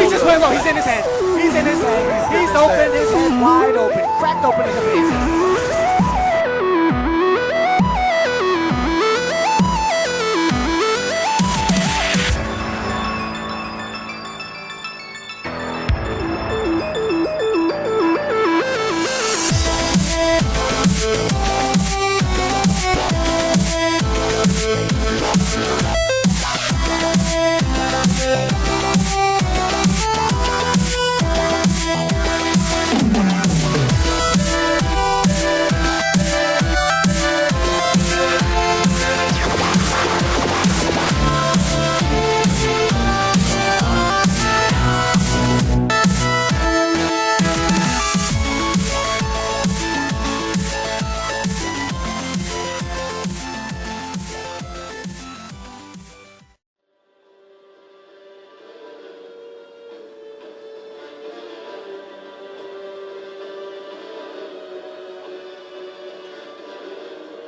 he just went low. He's in his head. He's in his head. He's open his head wide open. Cracked open in the face.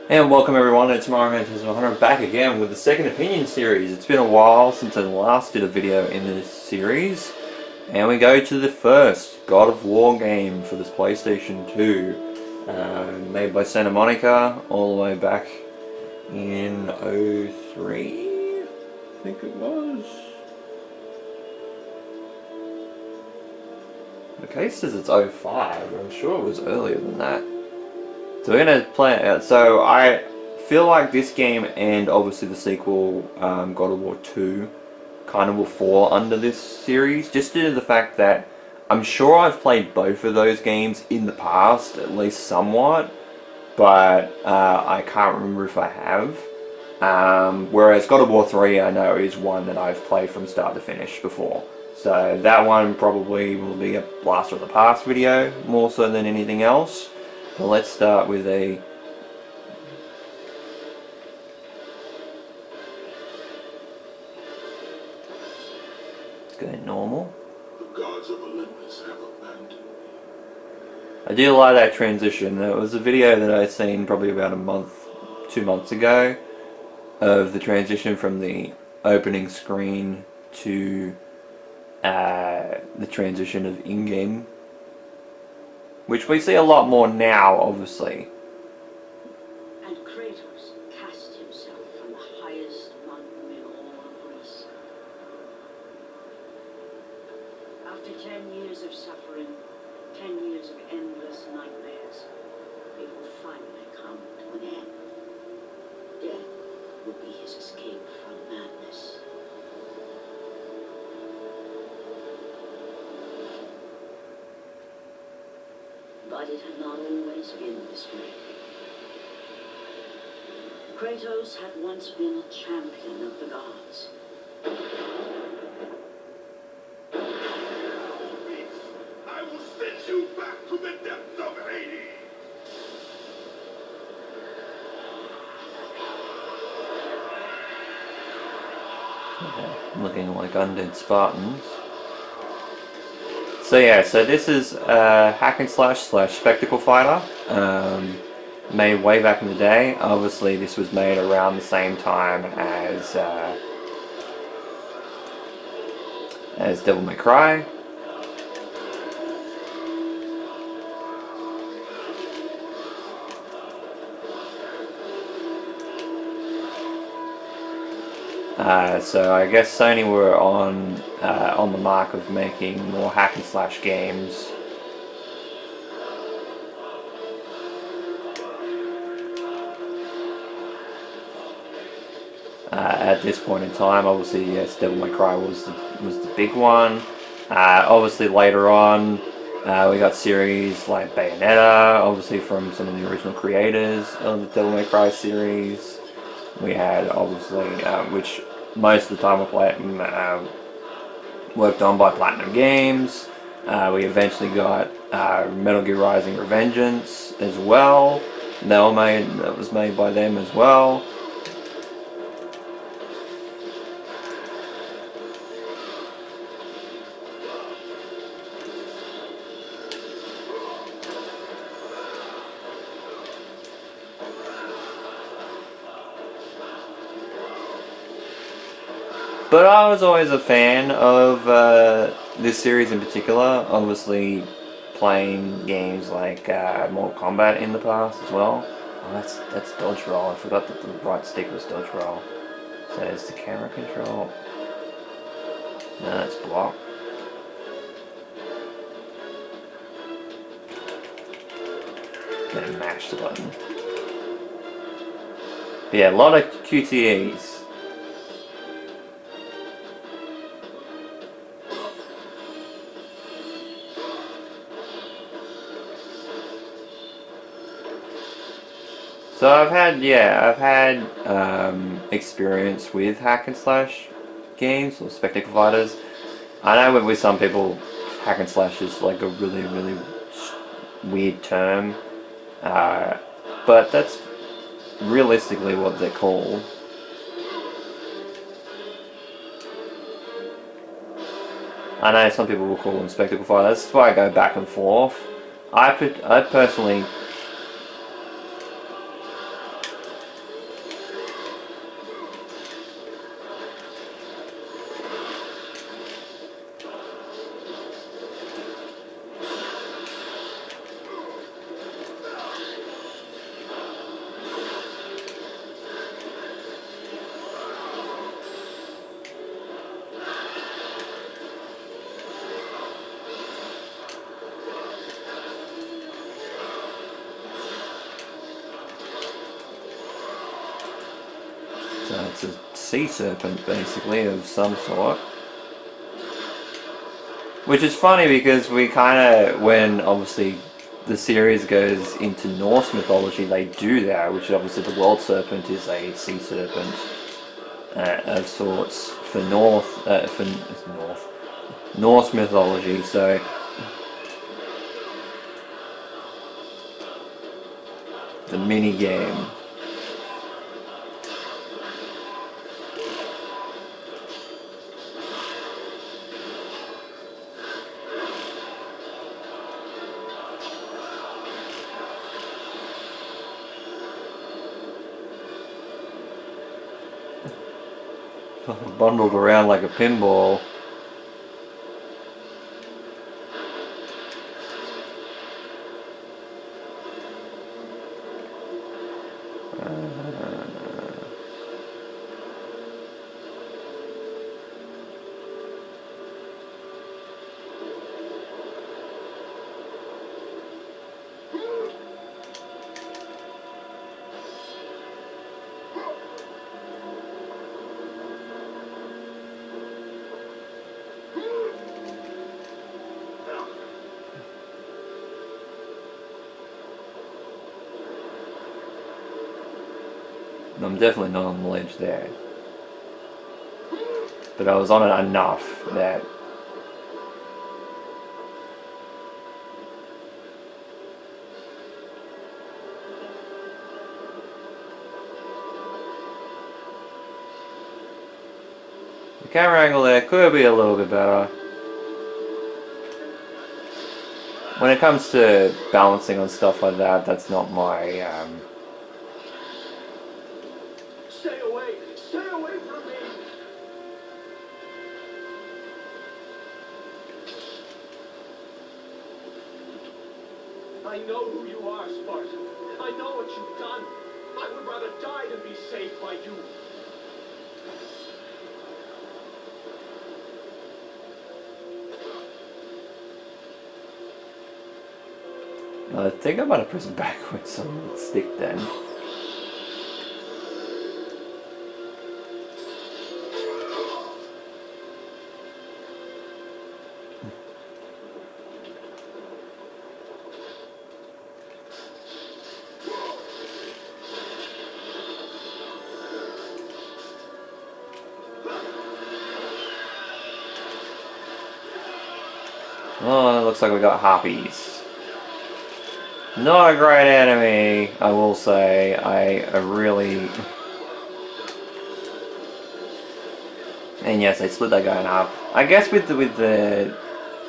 And welcome everyone, it's Mario Hunter back again with the Second Opinion series. It's been a while since I last did a video in this series, and we go to the first God of War game for this PlayStation 2, made by Santa Monica all the way back in '03, I think it was. The case says it's '05, I'm sure it was earlier than that. So we're going to play it out. So I feel like this game and obviously the sequel, God of War 2, kind of will fall under this series, just due to the fact that I'm sure I've played both of those games in the past, at least somewhat, but I can't remember if I have. Whereas God of War 3 I know is one that I've played from start to finish before. So that one probably will be a blast from the past video, more so than anything else. Well, let's start with a let's go normal. The gods of Olympus have abandoned me. I do like that transition. It was a video that I'd seen probably about a month, 2 months ago, of the transition from the opening screen to the transition of in-game, which we see a lot more now, obviously. And Kratos cast himself from the highest mountain in all of Greece. After 10 years of suffering, 10 years of endless nightmares, it would finally come to an end. Death would be his escape from madness. But it had not always been this way. Kratos had once been a champion of the gods. I will send you back to the depths of Hades! Looking like undead Spartans. So yeah, so this is hack and slash spectacle fighter, made way back in the day. Obviously this was made around the same time as Devil May Cry. So I guess Sony were on the mark of making more hack and slash games. At this point in time, obviously, yes, Devil May Cry was the big one. Obviously, later on, we got series like Bayonetta, obviously from some of the original creators of the Devil May Cry series. We had, obviously, which most of the time were worked on by Platinum Games. We eventually got Metal Gear Rising: Revengeance as well. That was made by them as well. But I was always a fan of this series in particular, obviously playing games like Mortal Kombat in the past as well. Oh, that's dodge roll. I forgot that the right stick was dodge roll. So it's the camera control. No, that's block. Then mash the button. But yeah, a lot of QTEs. So I've had experience with hack and slash games or spectacle fighters. I know with some people, hack and slash is like a really, really weird term, but that's realistically what they're called. I know some people will call them spectacle fighters. That's why I go back and forth. I personally. So it's a sea serpent, basically, of some sort. Which is funny because we kind of, when obviously the series goes into Norse mythology, they do that, which obviously the world serpent is a sea serpent of sorts for Norse mythology. So the mini game. Bundled around like a pinball. I'm definitely not on the ledge there. But I was on it enough that the camera angle there could be a little bit better. When it comes to balancing on stuff like that, that's not my Stay away from me! I know who you are, Spartan. I know what you've done. I would rather die than be saved by you. I think I might have pressed backwards on the stick then. Oh, it looks like we got harpies. Not a great enemy, I will say. I really... And yes, they split that guy in half. I guess with the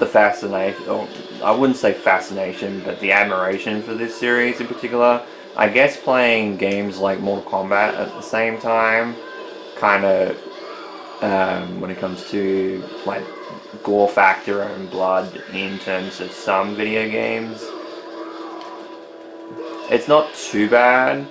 fascination, or I wouldn't say fascination, but the admiration for this series in particular, I guess playing games like Mortal Kombat at the same time, kind of, when it comes to like gore factor and blood in terms of some video games. It's not too bad.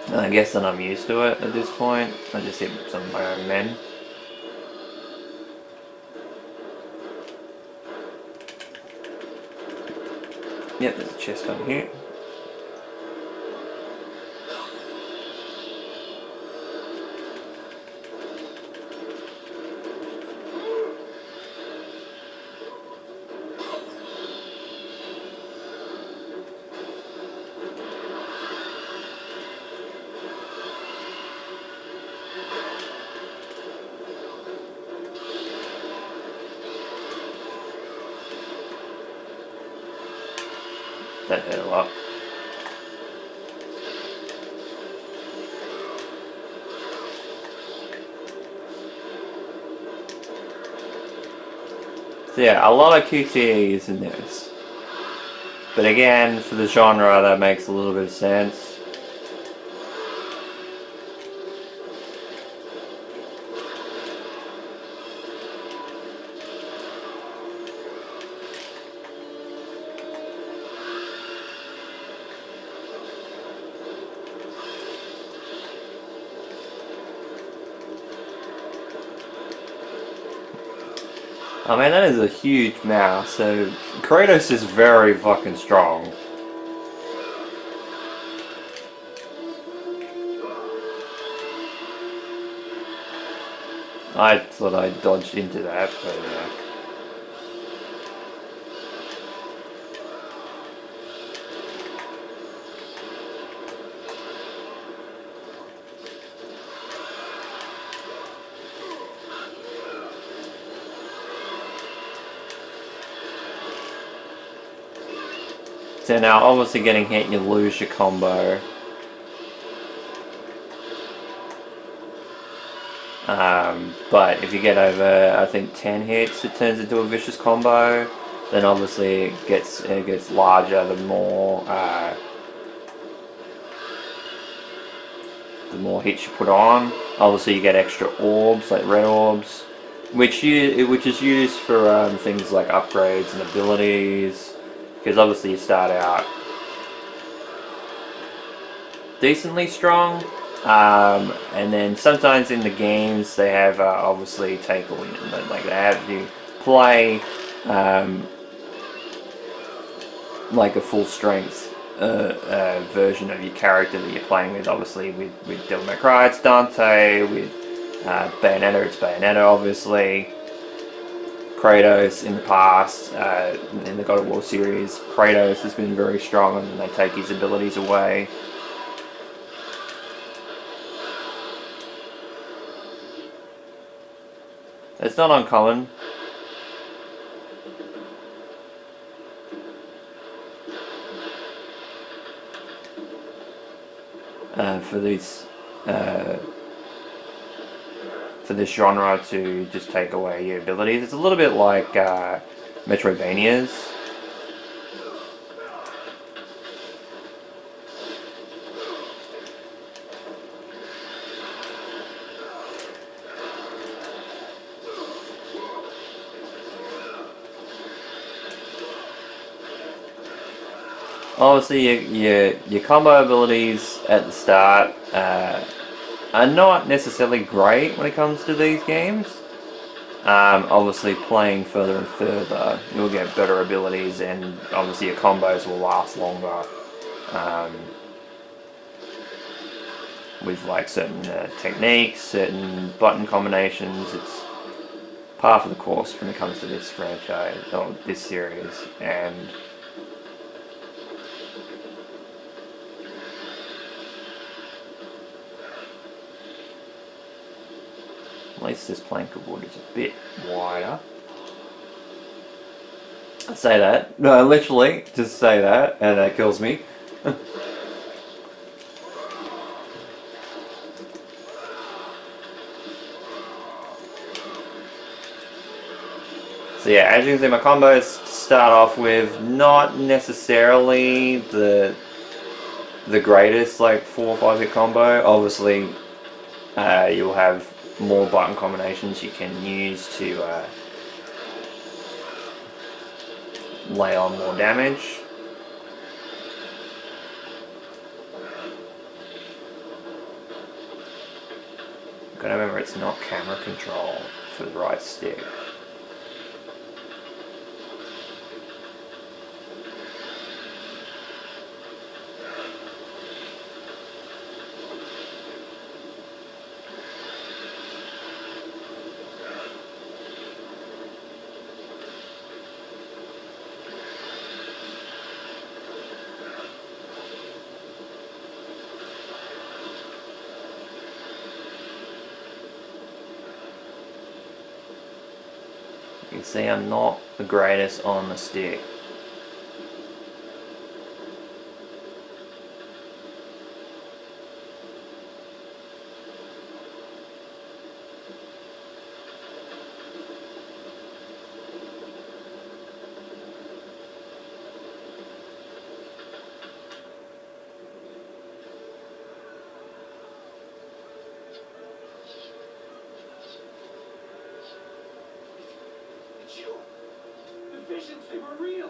And I guess that I'm used to it at this point. I just hit some of my own men. Yep, there's a chest on here. That hurt a lot. So yeah, a lot of QTEs in this. But again, for the genre, that makes a little bit of sense. I mean, that is a huge mouse, so Kratos is very fucking strong. I thought I dodged into that, but yeah. So now, obviously getting hit, you lose your combo. But if you get over, I think 10 hits, it turns into a vicious combo. Then obviously it gets larger the more hits you put on. Obviously you get extra orbs, like red orbs, which is used for things like upgrades and abilities. Because obviously you start out decently strong, and then sometimes in the games they have obviously like they have you play like a full strength version of your character that you're playing with. Obviously with Devil May Cry it's Dante, with Bayonetta it's Bayonetta obviously. Kratos in the past, in the God of War series, Kratos has been very strong and they take his abilities away. It's not uncommon. For this genre to just take away your abilities. It's a little bit like Metroidvanias. Obviously your combo abilities at the start are not necessarily great when it comes to these games. Obviously playing further and further you'll get better abilities and obviously your combos will last longer with like certain techniques, certain button combinations. It's par for the course when it comes to this franchise or this series. And at least this plank of wood is a bit wider. I say that. No, literally, just say that, and that kills me. So yeah, as you can see, my combos start off with not necessarily the greatest like 4 or 5 hit combo. Obviously, you'll have more button combinations you can use to lay on more damage. Gotta remember it's not camera control for the right stick. You can see I'm not the greatest on the stick. It's you. The visions, they were real.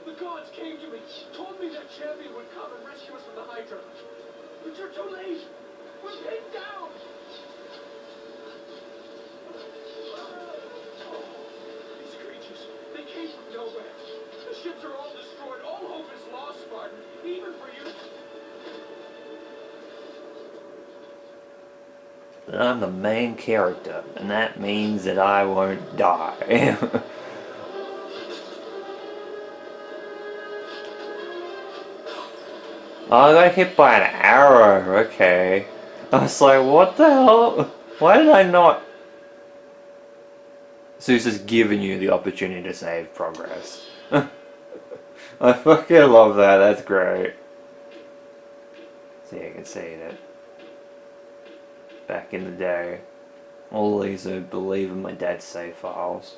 The gods came to me, told me that champion would come and rescue us from the Hydra. But you're too late. We're pinned down. These creatures, they came from nowhere. The ships are all destroyed. All hope is lost, Spartan. Even for you. But I'm the main character, and that means that I won't die. Oh, I got hit by an arrow, okay. I was like, what the hell? Why did I not? Zeus has given you the opportunity to save progress. I fucking love that, that's great. So you can see that back in the day, all these are believe in my dad's save files.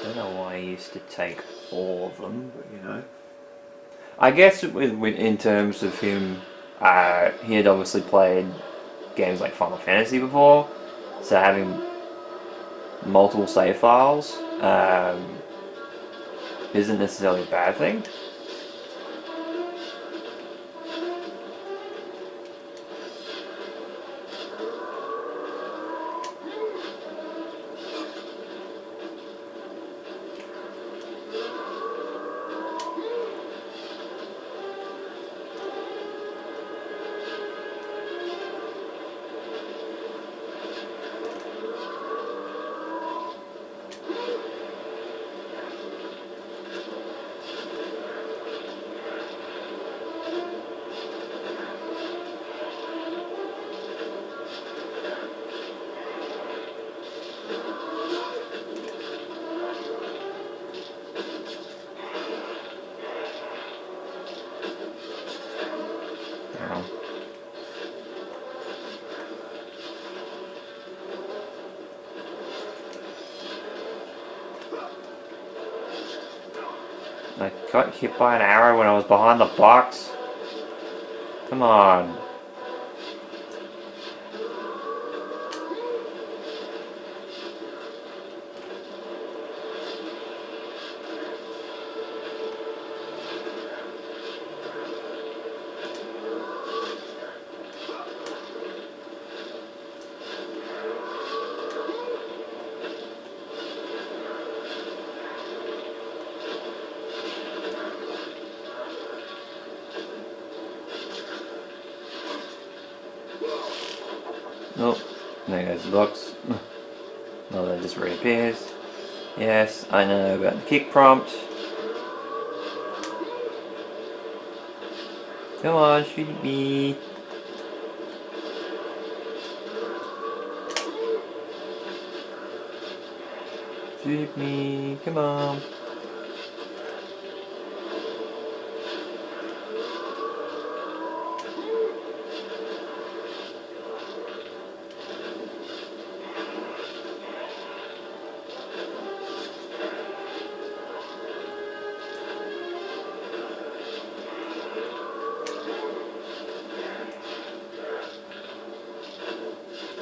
Don't know why I used to take all of them, but you know. I guess in terms of him, he had obviously played games like Final Fantasy before, so having multiple save files isn't necessarily a bad thing. I got hit by an arrow when I was behind the box. Come on. Nope. There goes the box. No, that just reappears. Yes, I know about the kick prompt. Come on, shoot me. Shoot me, come on.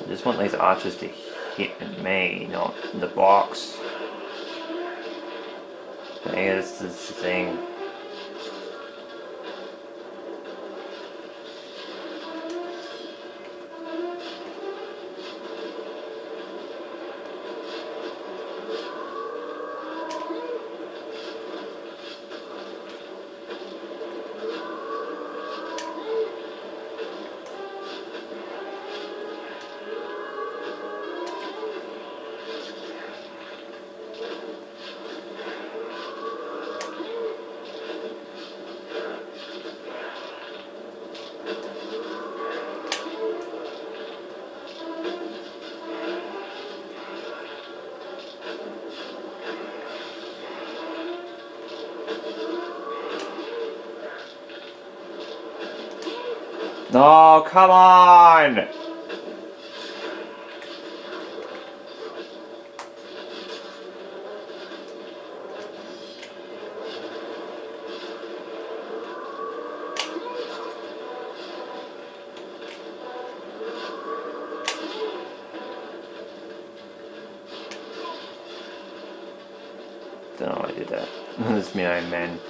I just want these archers to hit me, not the box. But yeah, this is the thing. No, come on! Don't know why I did that. It's my own man.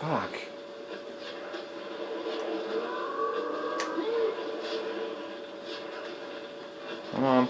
Fuck. Come on.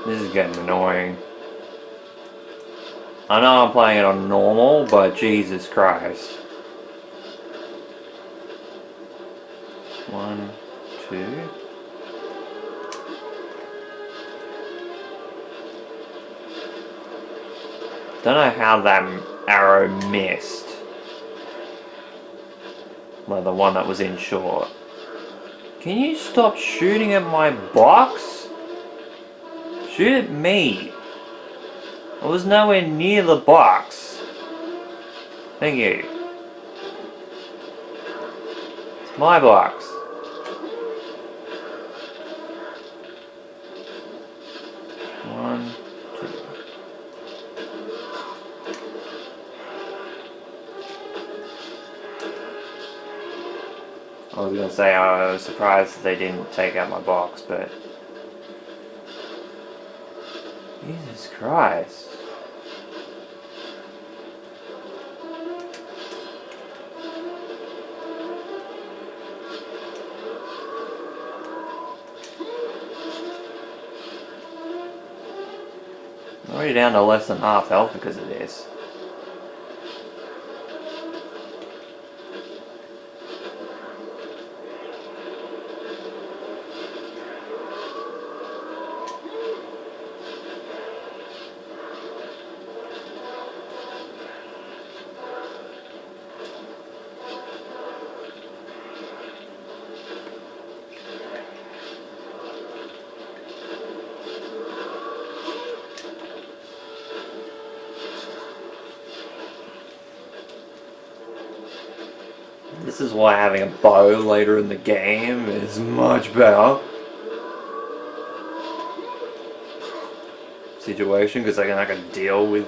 This is getting annoying. I know I'm playing it on normal, but Jesus Christ. 1, 2. Don't know how that arrow missed. Like the one that was in short. Can you stop shooting at my box? Shoot at me. I was nowhere near the box. Thank you. It's my box. One, two. I was gonna say I was surprised that they didn't take out my box, but Jesus Christ. I'm already down to less than half health because of this. This is why having a bow later in the game is much better situation, because I can deal with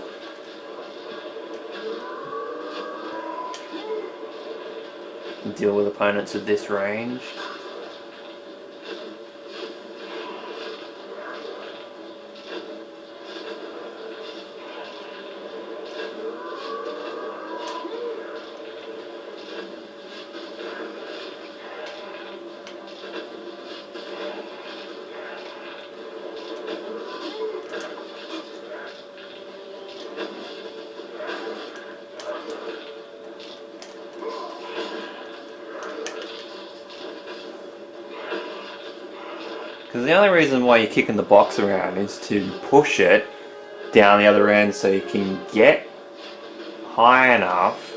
opponents at this range. Because the only reason why you're kicking the box around is to push it down the other end so you can get high enough.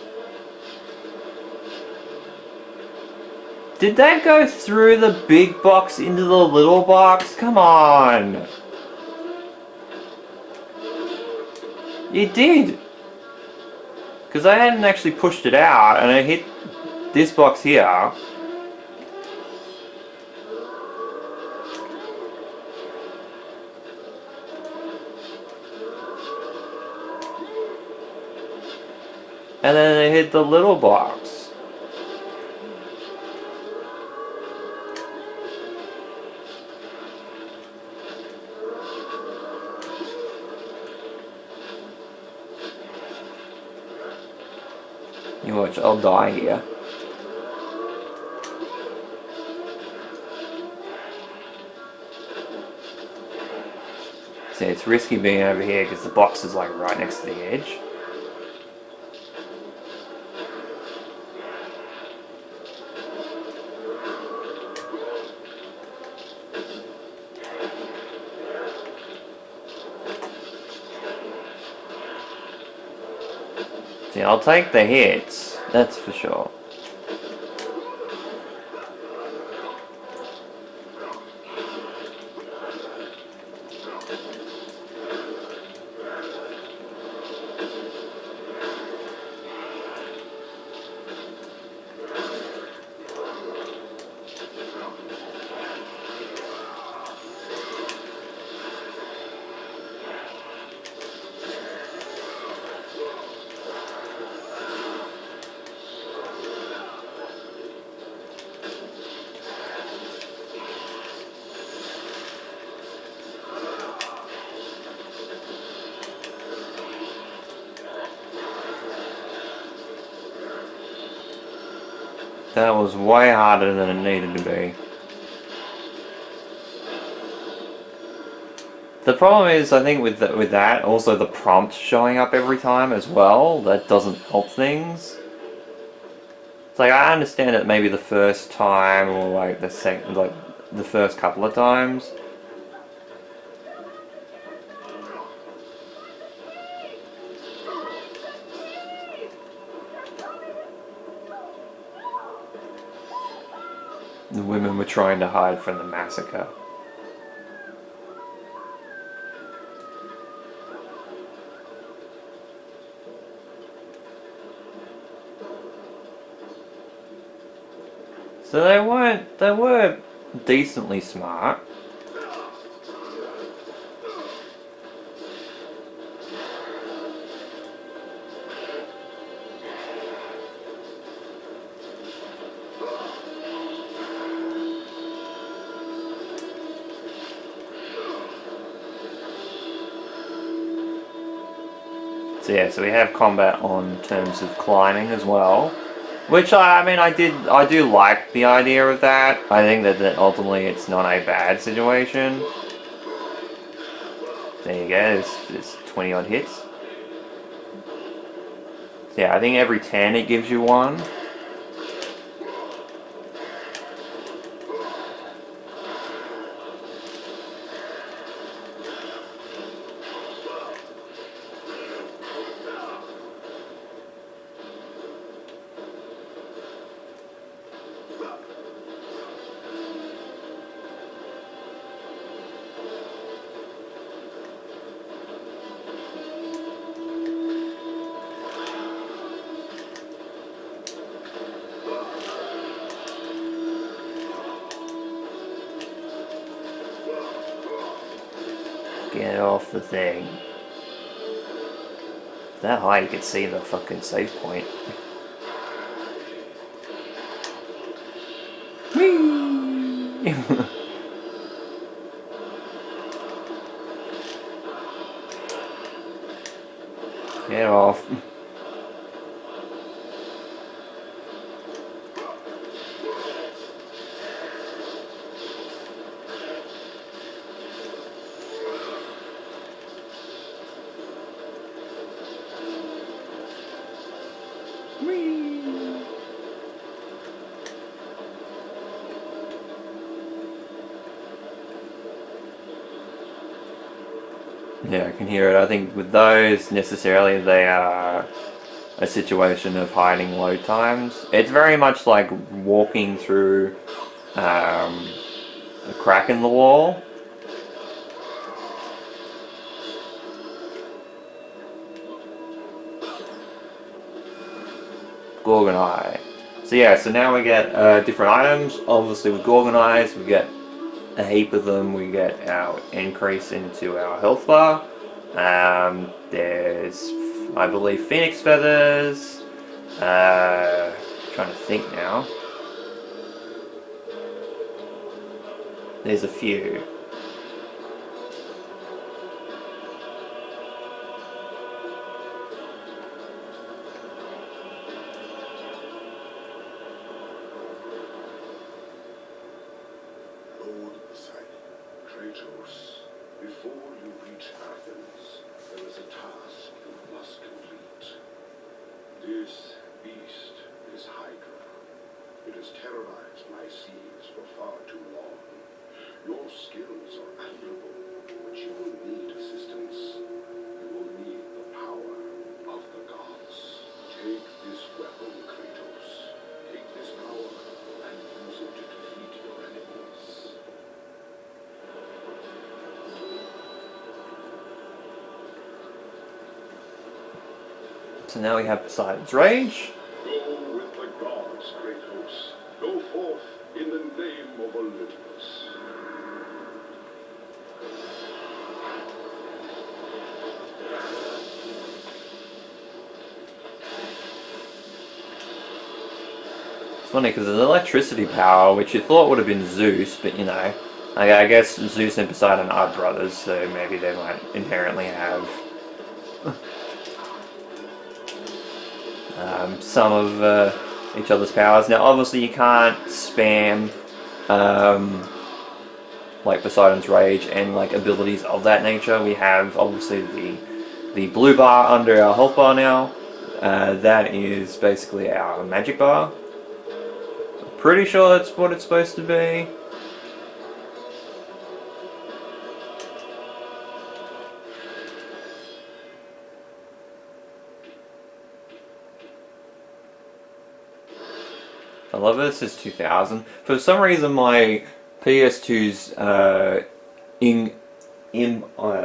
Did that go through the big box into the little box? Come on! It did! Because I hadn't actually pushed it out, and it hit this box here. And then it hit the little box. You watch, I'll die here. See, it's risky being over here because the box is like right next to the edge. See, I'll take the hits, that's for sure. That was way harder than it needed to be. The problem is, I think with that, also the prompt showing up every time as well, that doesn't help things. It's like, I understand it maybe the first time, or like the second, like the first couple of times. The women were trying to hide from the massacre. So they were decently smart. So yeah, so we have combat on terms of climbing as well, which I mean I do like the idea of that. I think that ultimately it's not a bad situation. There you go, there's 20 odd hits. So yeah, I think every 10 it gives you one. Get off the thing. That high you could see the fucking save point. Whee! Get off. Yeah, I can hear it. I think with those, necessarily, they are a situation of hiding load times. It's very much like walking through a crack in the wall. Gorgon Eye. So yeah, so now we get different items. Obviously with Gorgon Eyes, we get a heap of them. We get our increase into our health bar. There's, I believe, Phoenix Feathers. Trying to think now. There's a few. Lord Poseidon, Kratos, before you reach Athens, there is a task you must complete. This beast is Hydra. It has terrorized my seas for far too long. Your skills are admirable, but you will need assistance. You will need the power of the gods. Take this weapon, Kratos. Take this power and use it to defeat your enemies. So now we have Poseidon's Rage. Go with the gods, Kratos. Go forth in the name of Olympus. It's funny because there's electricity power, which you thought would have been Zeus, but you know, I guess Zeus and Poseidon are brothers, so maybe they might inherently have some of each other's powers. Now, obviously, you can't spam like Poseidon's Rage and like abilities of that nature. We have obviously the blue bar under our health bar now. That is basically our magic bar. Pretty sure that's what it's supposed to be. I love it. This is 2000. For some reason, my PS2's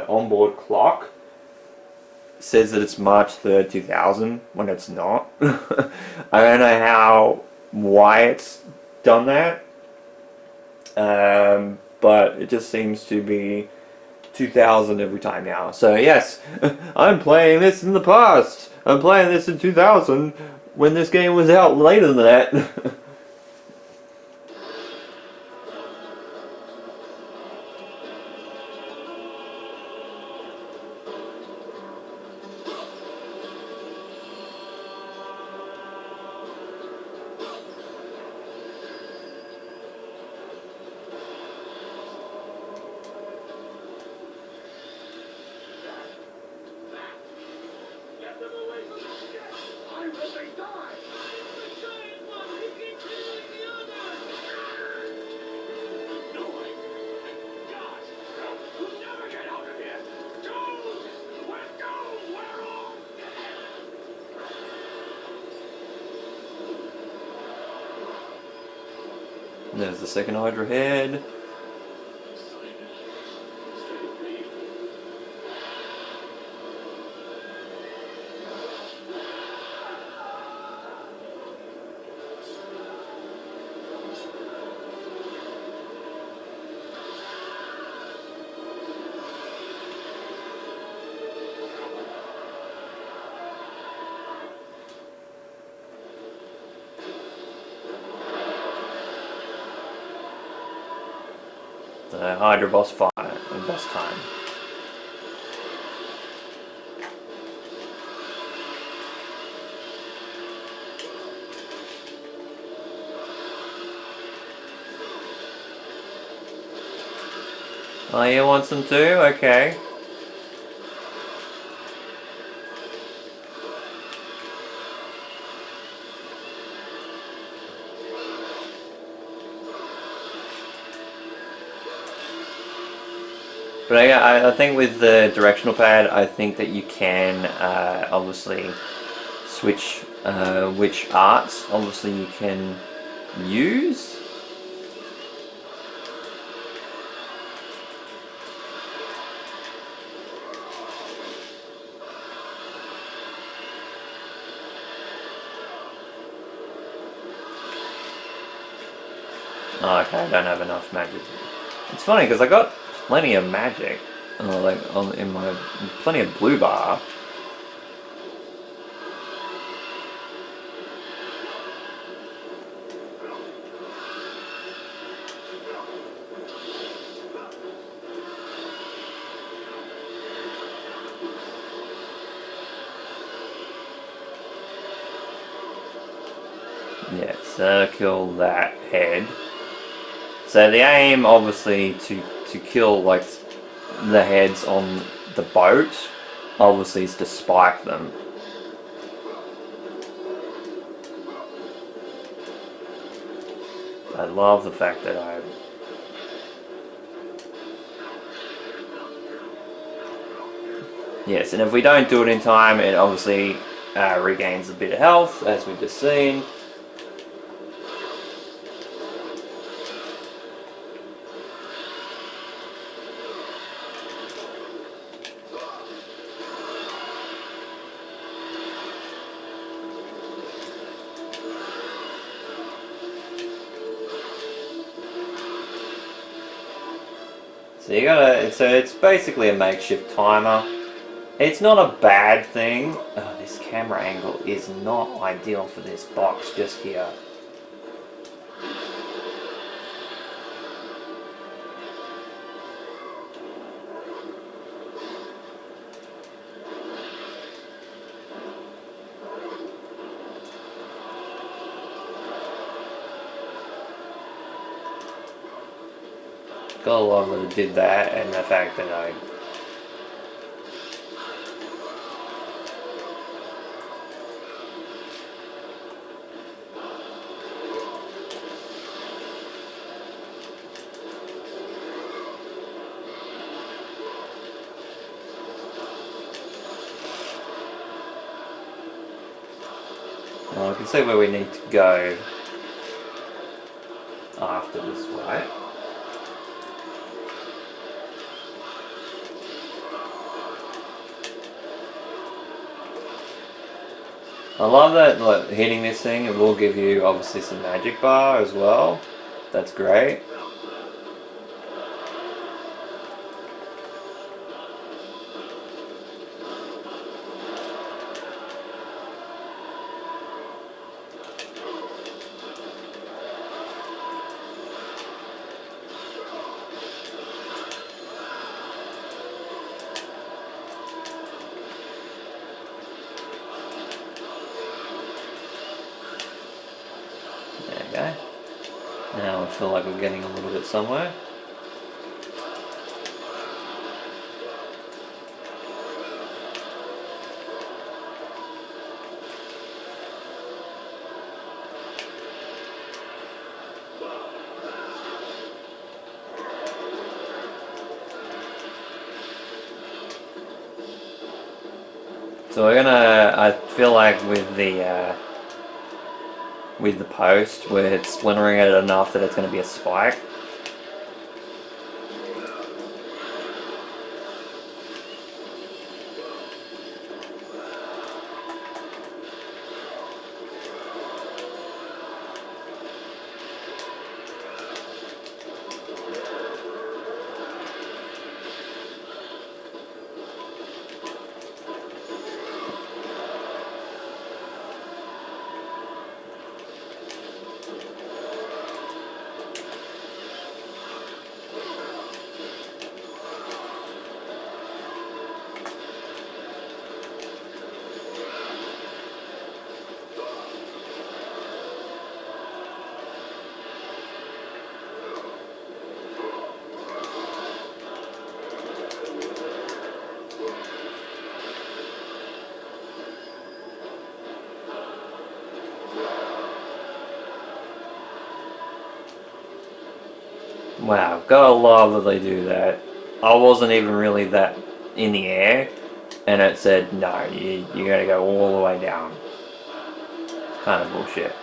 onboard clock says that it's March 3rd, 2000, when it's not. I don't know why it's done that, but it just seems to be 2000 every time now. So yes, I'm playing this in the past. I'm playing this in 2000 when this game was out later than that. Get them away from the ship! Why will they die? The giant one! He keeps killing the others! No way! God! We'll never get out of here! Dude! We're doomed! We're all And there's the second Hydra head. The Hydra boss fight and boss time. Oh, you want some too? Okay. But I think with the directional pad, I think that you can obviously which arts obviously you can use. Oh, okay, I don't have enough magic. It's funny because I got plenty of magic, in my plenty of blue bar. Yeah, circle that head. So the aim, obviously, to kill like the heads on the boat, obviously, is to spike them. I love the fact that yes, and if we don't do it in time, it obviously regains a bit of health, as we've just seen. So it's basically a makeshift timer. It's not a bad thing. Oh, this camera angle is not ideal for this box just here. Got a lot that did that, and the fact that I well, I can see where we need to go after this fight. I love that, like, hitting this thing, it will give you obviously some magic bar as well. That's great. Okay. Now I feel like we're getting a little bit somewhere. So we're gonna, I feel like with the post, we're splintering it enough that it's going to be a spike. Wow, gotta love that they do that. I wasn't even really that in the air, and it said, no, you gotta go all the way down. kind of bullshit.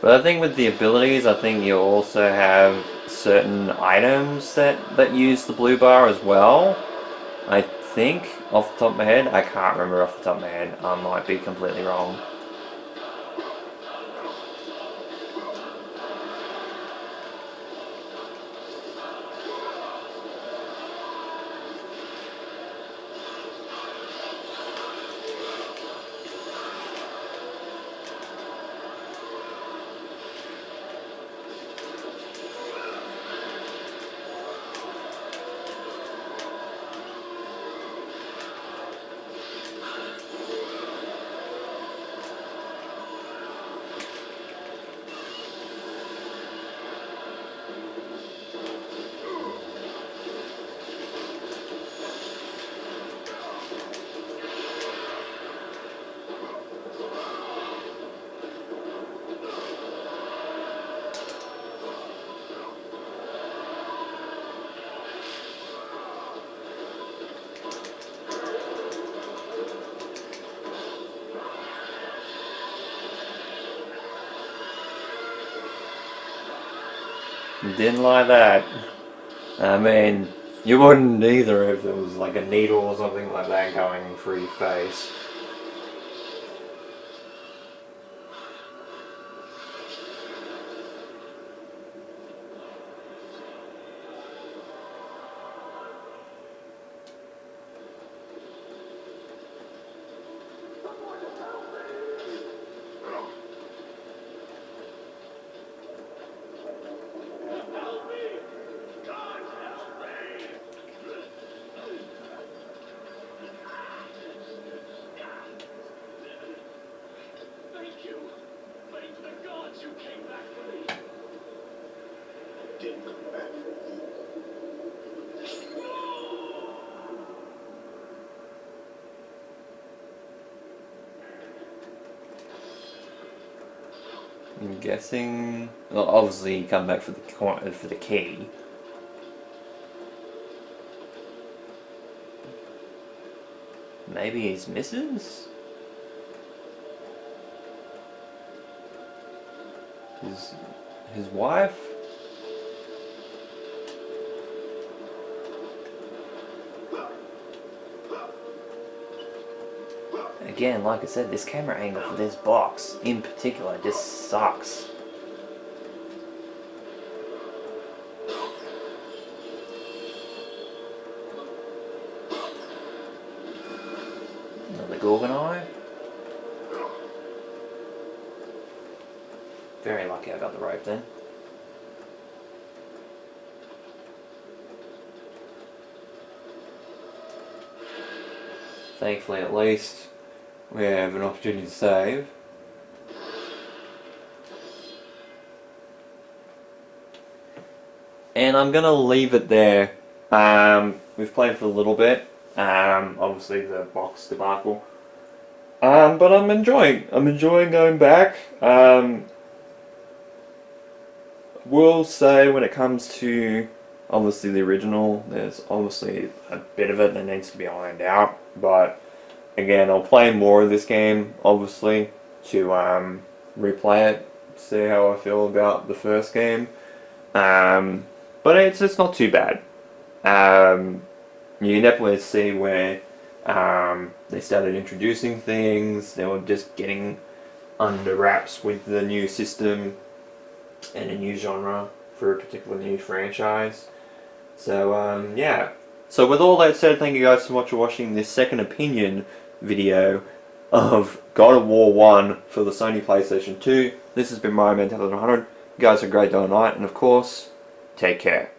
But I think with the abilities, I think you also have certain items that use the blue bar as well. I think, off the top of my head. I can't remember off the top of my head. I might be completely wrong. Didn't like that. I mean, you wouldn't either if it was like a needle or something like that going through your face. Thank you. Thank the gods you came back for me. Didn't come back for you. I'm guessing. Well, obviously, you come back for the key. Maybe his missus? His wife? Again, like I said, this camera angle for this box in particular just sucks. Another Gorgon eye. Very lucky I got the rope then. Thankfully, at least, we have an opportunity to save. And I'm gonna leave it there. We've played for a little bit. Obviously the box debacle. But I'm enjoying going back. Will say when it comes to obviously the original, there's obviously a bit of it that needs to be ironed out. But again, I'll play more of this game, obviously, to replay it, see how I feel about the first game. But it's just not too bad. You can definitely see where they started introducing things. They were just getting under wraps with the new system and a new genre for a particular new franchise. So yeah. So with all that said, thank you guys so much for watching this second opinion video of God of War 1 for the Sony PlayStation 2. This has been my Man 100. You guys have a great day or night, and of course, take care.